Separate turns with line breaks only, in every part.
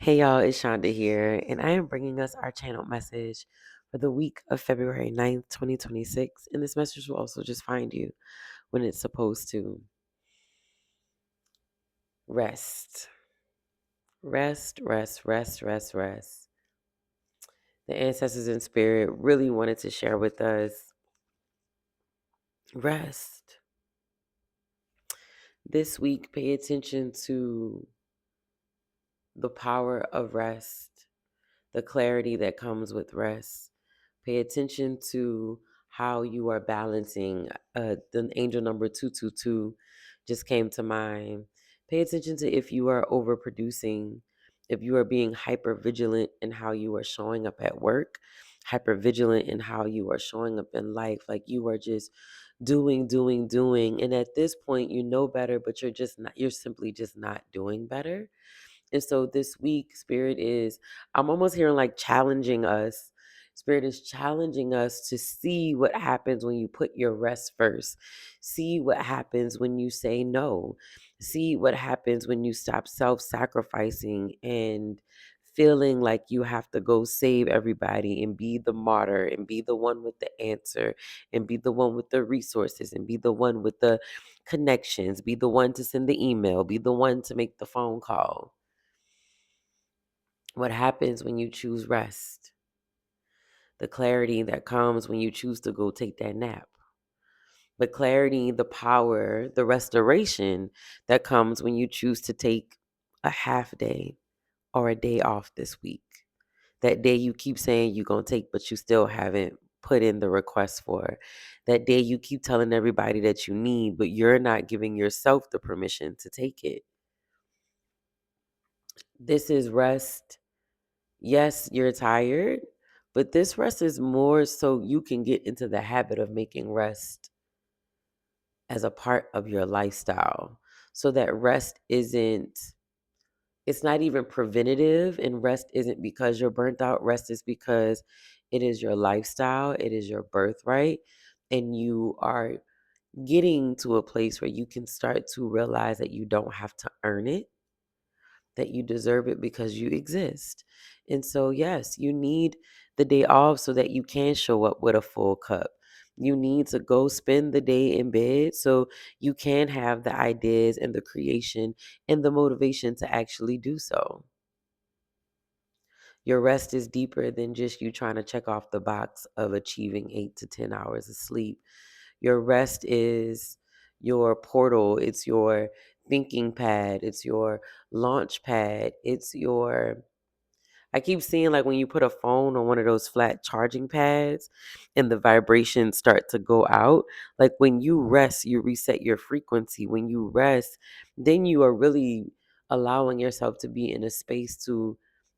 Hey y'all, it's Shanda here, and I am bringing us our channel message for the week of February 9th, 2026. And this message will also just find you when it's supposed to. Rest. Rest, rest, rest, rest, rest. The ancestors in spirit really wanted to share with us rest. This week, pay attention to the power of rest, the clarity that comes with rest. Pay attention to how you are balancing. The angel number 222 just came to mind. Pay attention to if you are overproducing, if you are being hyper vigilant in how you are showing up at work, hyper vigilant in how you are showing up in life. Like you are just doing, doing, doing. And at this point, you know better, but you're just not, you're simply just not doing better. And so this week, Spirit is, I'm almost hearing like challenging us. Spirit is challenging us to see what happens when you put your rest first. See what happens when you say no. See what happens when you stop self sacrificing and feeling like you have to go save everybody and be the martyr and be the one with the answer and be the one with the resources and be the one with the connections, be the one to send the email, be the one to make the phone call. What happens when you choose rest? The clarity that comes when you choose to go take that nap. The clarity, the power, the restoration that comes when you choose to take a half day or a day off this week. That day you keep saying you're going to take, but you still haven't put in the request for. That day you keep telling everybody that you need, but you're not giving yourself the permission to take it. This is rest. Yes, you're tired, but this rest is more so you can get into the habit of making rest as a part of your lifestyle. So that rest isn't, it's not even preventative, and rest isn't because you're burnt out. Rest is because it is your lifestyle, it is your birthright, and you are getting to a place where you can start to realize that you don't have to earn it, that you deserve it because you exist. And so, yes, you need the day off so that you can show up with a full cup. You need to go spend the day in bed so you can have the ideas and the creation and the motivation to actually do so. Your rest is deeper than just you trying to check off the box of achieving 8 to 10 hours of sleep. Your rest is your portal, it's your thinking pad, it's your launch pad, it's your, I keep seeing like when you put a phone on one of those flat charging pads and the vibrations start to go out. Like when you rest, you reset your frequency. When you rest, then you are really allowing yourself to be in a space to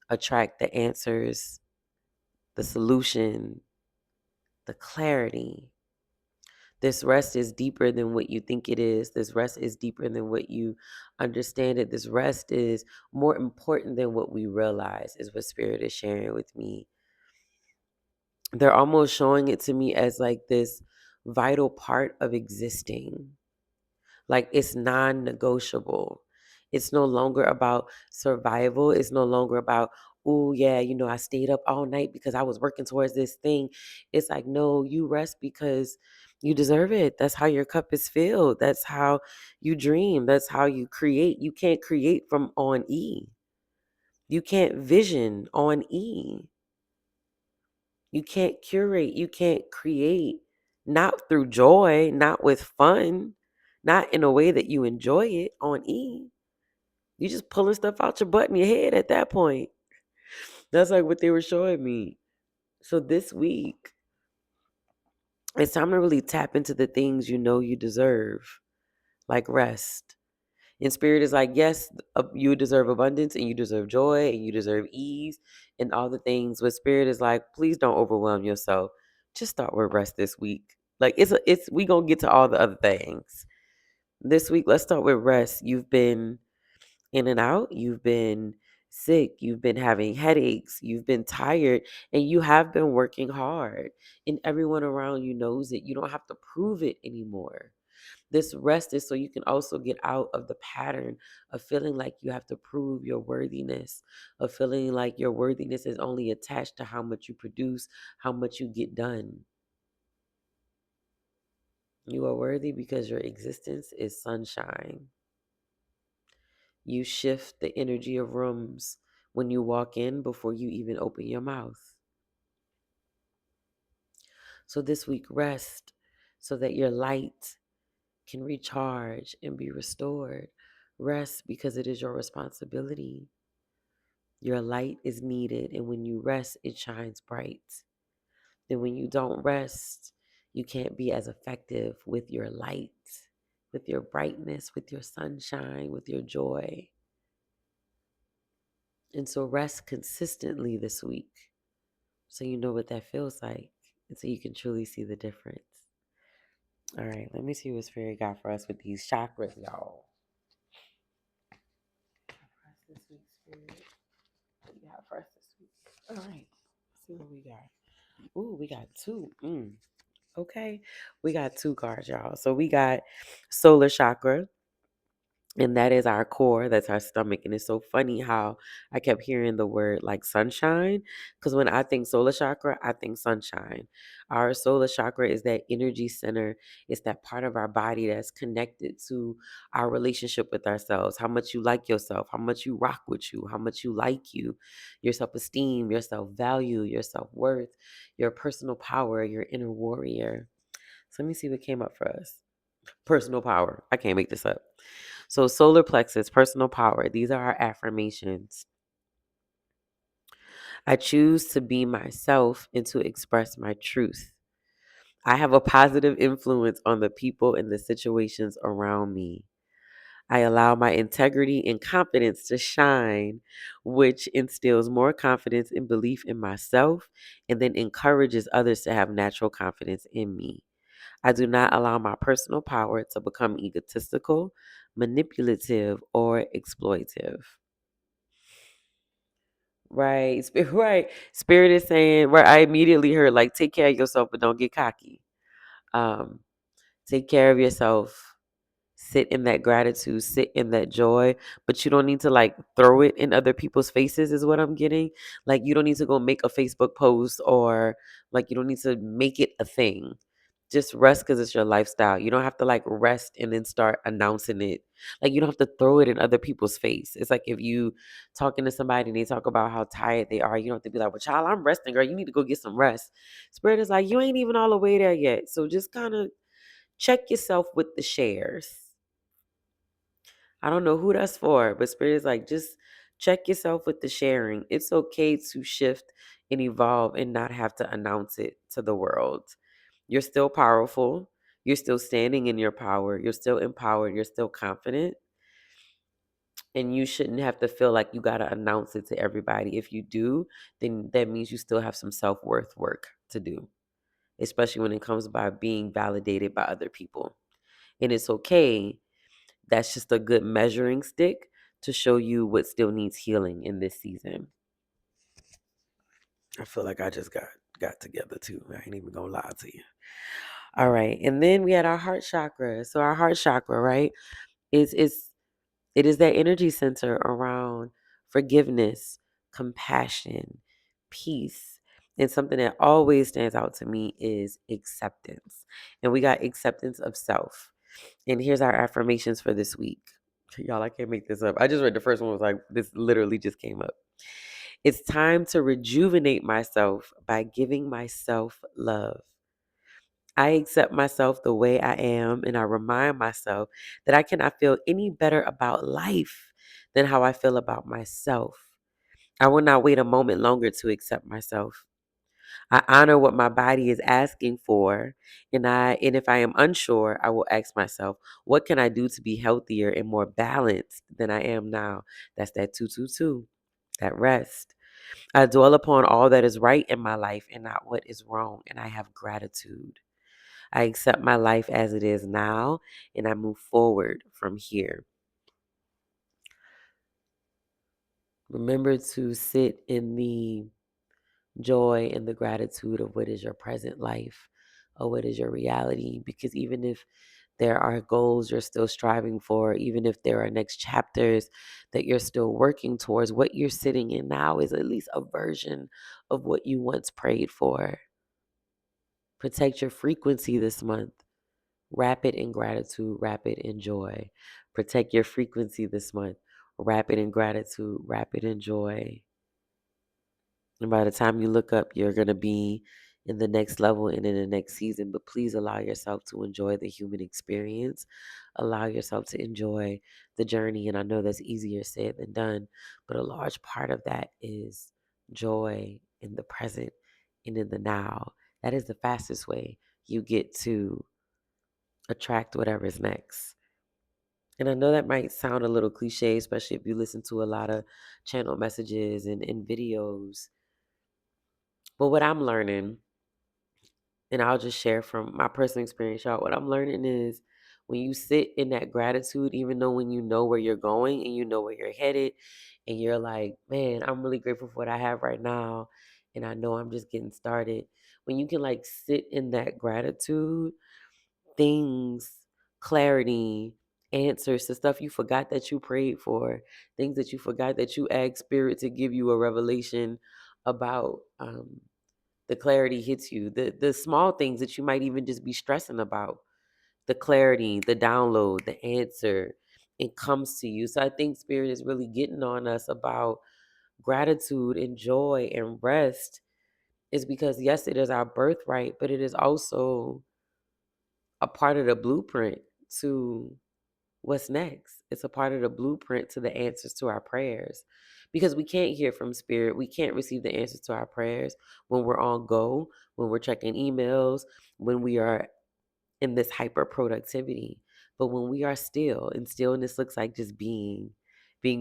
attract the answers, the solution, the clarity. This rest is deeper than what you think it is. This rest is deeper than what you understand it. This rest is more important than what we realize, is what Spirit is sharing with me. They're almost showing it to me as like this vital part of existing. Like it's non negotiable. It's no longer about survival. It's no longer about, oh, yeah, I stayed up all night because I was working towards this thing. It's like, no, you rest because you deserve it. That's how your cup is filled. That's how you dream. That's how you create. You can't create from on E. You can't vision on E. You can't curate. You can't create. Not through joy, not with fun, not in a way that you enjoy it on E. You just pulling stuff out your butt in your head at that point. That's like what they were showing me. So this week, it's time to really tap into the things you know you deserve, like rest. And Spirit is like, yes, you deserve abundance and you deserve joy and you deserve ease and all the things. But Spirit is like, please don't overwhelm yourself. Just start with rest this week. Like we gonna get to all the other things. This week, let's start with rest. You've been in and out. You've been sick. You've been having headaches. You've been tired and you have been working hard. And everyone around you knows it. You don't have to prove it anymore. This rest is so you can also get out of the pattern of feeling like you have to prove your worthiness, of feeling like your worthiness is only attached to how much you produce, how much you get done. You are worthy because your existence is sunshine. You shift the energy of rooms when you walk in before you even open your mouth. So this week, rest so that your light can recharge and be restored. Rest because it is your responsibility. Your light is needed, and when you rest, it shines bright. And when you don't rest, you can't be as effective with your light, with your brightness, with your sunshine, with your joy. And so rest consistently this week so you know what that feels like and so you can truly see the difference. All right, let me see what Spirit got for us with these chakras, y'all. This week, Spirit. What you got for us this week? All right, let's see what we got. Ooh, we got two. Okay, we got two cards, y'all. So we got solar chakra, and that is our core, that's our stomach. And it's so funny how I kept hearing the word like sunshine, because when I think solar chakra, I think sunshine. Our solar chakra is that energy center. It's that part of our body that's connected to our relationship with ourselves, how much you like yourself, how much you rock with you, how much you like you, your self-esteem, your self-value, your self-worth, your personal power, your inner warrior. So let me see what came up for us. Personal power. I can't make this up. So, solar plexus, personal power. These are our affirmations. I choose to be myself and to express my truth. I have a positive influence on the people and the situations around me. I allow my integrity and confidence to shine, which instills more confidence and belief in myself and then encourages others to have natural confidence in me. I do not allow my personal power to become egotistical, manipulative, or exploitive. Right. Right. Spirit is saying, right. I immediately heard, like, take care of yourself, but don't get cocky. Um, Take care of yourself. Sit in that gratitude, sit in that joy, but you don't need to like throw it in other people's faces, is what I'm getting. Like, you don't need to go make a Facebook post, or like, you don't need to make it a thing. Just rest because it's your lifestyle. You don't have to like rest and then start announcing it. Like, you don't have to throw it in other people's face. It's like if you talking to somebody and they talk about how tired they are, you don't have to be like, well, child, I'm resting, girl. You need to go get some rest. Spirit is like, you ain't even all the way there yet. So just kind of check yourself with the shares. I don't know who that's for, but Spirit is like, just check yourself with the sharing. It's okay to shift and evolve and not have to announce it to the world. You're still powerful. You're still standing in your power. You're still empowered. You're still confident. And you shouldn't have to feel like you got to announce it to everybody. If you do, then that means you still have some self worth work to do, especially when it comes by being validated by other people. And it's okay. That's just a good measuring stick to show you what still needs healing in this season. I feel like I just got together too. I ain't even gonna lie to you. All right. And then we had our heart chakra. So our heart chakra, right, is it is that energy center around forgiveness, compassion, peace. And something that always stands out to me is acceptance. And we got acceptance of self. And here's our affirmations for this week. Y'all, I can't make this up. I just read the first one, was like, this literally just came up. It's time to rejuvenate myself by giving myself love. I accept myself the way I am, and I remind myself that I cannot feel any better about life than how I feel about myself. I will not wait a moment longer to accept myself. I honor what my body is asking for, and if I am unsure, I will ask myself, what can I do to be healthier and more balanced than I am now? That's that 222, that rest. I dwell upon all that is right in my life and not what is wrong, and I have gratitude. I accept my life as it is now, and I move forward from here. Remember to sit in the joy and the gratitude of what is your present life or what is your reality, because even if There are goals you're still striving for, even if there are next chapters that you're still working towards. What you're sitting in now is at least a version of what you once prayed for. Protect your frequency this month. Wrap it in gratitude, wrap it in joy. Protect your frequency this month. Wrap it in gratitude, wrap it in joy. And by the time you look up, you're going to be in the next level and in the next season. But please allow yourself to enjoy the human experience. Allow yourself to enjoy the journey. And I know that's easier said than done, but a large part of that is joy in the present and in the now. That is the fastest way you get to attract whatever's next. And I know that might sound a little cliche, especially if you listen to a lot of channel messages and videos. But what I'm learning, and I'll just share from my personal experience, y'all, what I'm learning is when you sit in that gratitude, even though when you know where you're going and you know where you're headed, and you're like, man, I'm really grateful for what I have right now. And I know I'm just getting started. When you can like sit in that gratitude, things, clarity, answers to stuff you forgot that you prayed for, things that you forgot that you asked Spirit to give you a revelation about. The clarity hits you. The small things that you might even just be stressing about. The clarity, the download, the answer, it comes to you. So I think Spirit is really getting on us about gratitude and joy and rest is because yes, it is our birthright, but it is also a part of the blueprint to what's next. It's a part of the blueprint to the answers to our prayers. Because we can't hear from Spirit. We can't receive the answers to our prayers when we're on go, when we're checking emails, when we are in this hyper productivity. But when we are still, and stillness looks like just being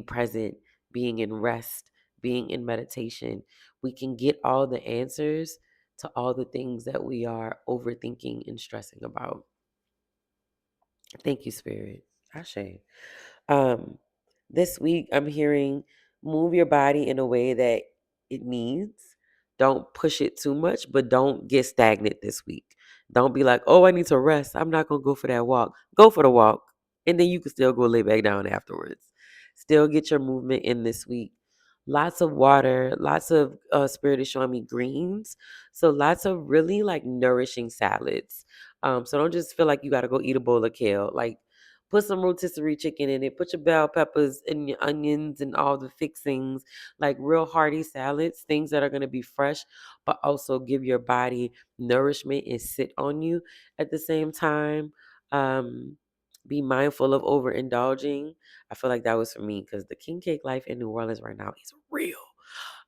present, being in rest, being in meditation, we can get all the answers to all the things that we are overthinking and stressing about. Thank you, Spirit. Ashe. Um, this week I'm hearing move your body in a way that it needs. Don't push it too much, but don't get stagnant this week. Don't be like, oh, I need to rest. I'm not gonna go for that walk. Go for the walk. And then you can still go lay back down afterwards. Still get your movement in this week. Lots of water, lots of Spirit is showing me greens. So lots of really like nourishing salads. So don't just feel like you gotta go eat a bowl of kale. Like put some rotisserie chicken in it. Put your bell peppers and your onions and all the fixings, like real hearty salads, things that are going to be fresh, but also give your body nourishment and sit on you at the same time. Um, be mindful of overindulging. I feel like that was for me because the king cake life in New Orleans right now is real.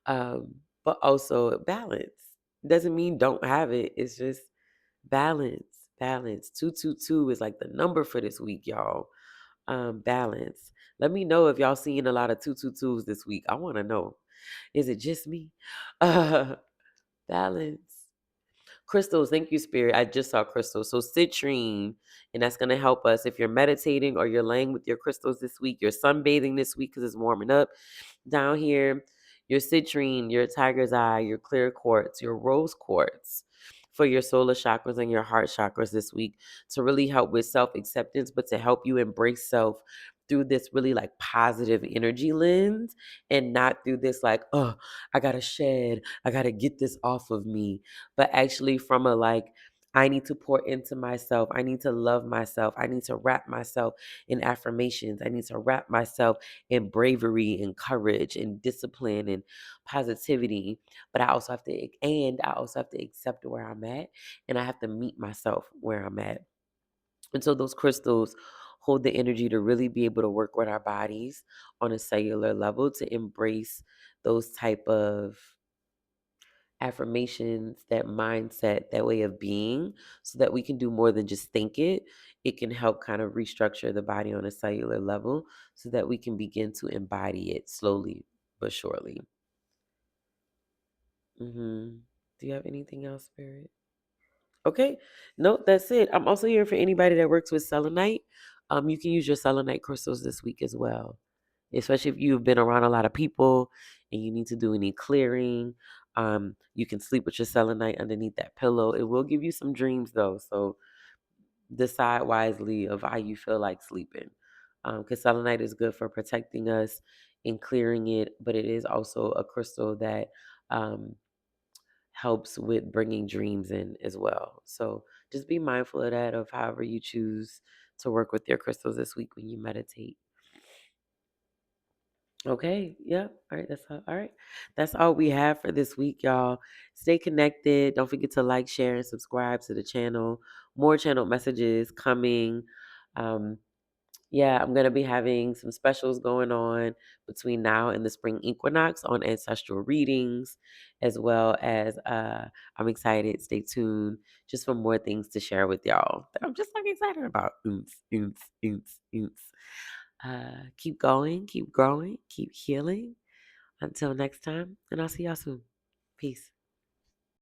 But also balance. Doesn't mean don't have it. It's just balance. Balance. 222 is like the number for this week, y'all. Balance. Let me know if y'all seeing a lot of 222s this week. I want to know. Is it just me? Uh, balance. Crystals, thank you, Spirit. I just saw crystals. So citrine, and that's going to help us if you're meditating or you're laying with your crystals this week, you're sunbathing this week because it's warming up down here. Your citrine, your tiger's eye, your clear quartz, your rose quartz for your solar chakras and your heart chakras this week to really help with self-acceptance, but to help you embrace self through this really like positive energy lens and not through this like, oh, I gotta shed, I gotta get this off of me, but actually from a like, I need to pour into myself. I need to love myself. I need to wrap myself in affirmations. I need to wrap myself in bravery and courage and discipline and positivity. But I also have to accept where I'm at and I have to meet myself where I'm at. And so those crystals hold the energy to really be able to work with our bodies on a cellular level to embrace those type of affirmations, that mindset, that way of being, so that we can do more than just think it. It can help kind of restructure the body on a cellular level so that we can begin to embody it slowly but surely. Do you have anything else, Spirit? Okay. No, that's it. I'm also here for anybody that works with selenite. You can use your selenite crystals this week as well, especially if you've been around a lot of people and you need to do any clearing. You can sleep with your selenite underneath that pillow. It will give you some dreams though, so decide wisely of how you feel like sleeping. Because selenite is good for protecting us and clearing it, but it is also a crystal that um, helps with bringing dreams in as well. So just be mindful of that, of however you choose to work with your crystals this week when you meditate. Okay. Yep. All right. That's all. All right. That's all we have for this week, y'all. Stay connected. Don't forget to like, share, and subscribe to the channel. More channel messages coming. Um, yeah, I'm gonna be having some specials going on between now and the spring equinox on ancestral readings, as well as I'm excited. Stay tuned just for more things to share with y'all that I'm just like excited about. Oomps, oomps, oomps, oomps. Keep going, keep growing, keep healing. Until next time, and I'll see y'all soon. Peace.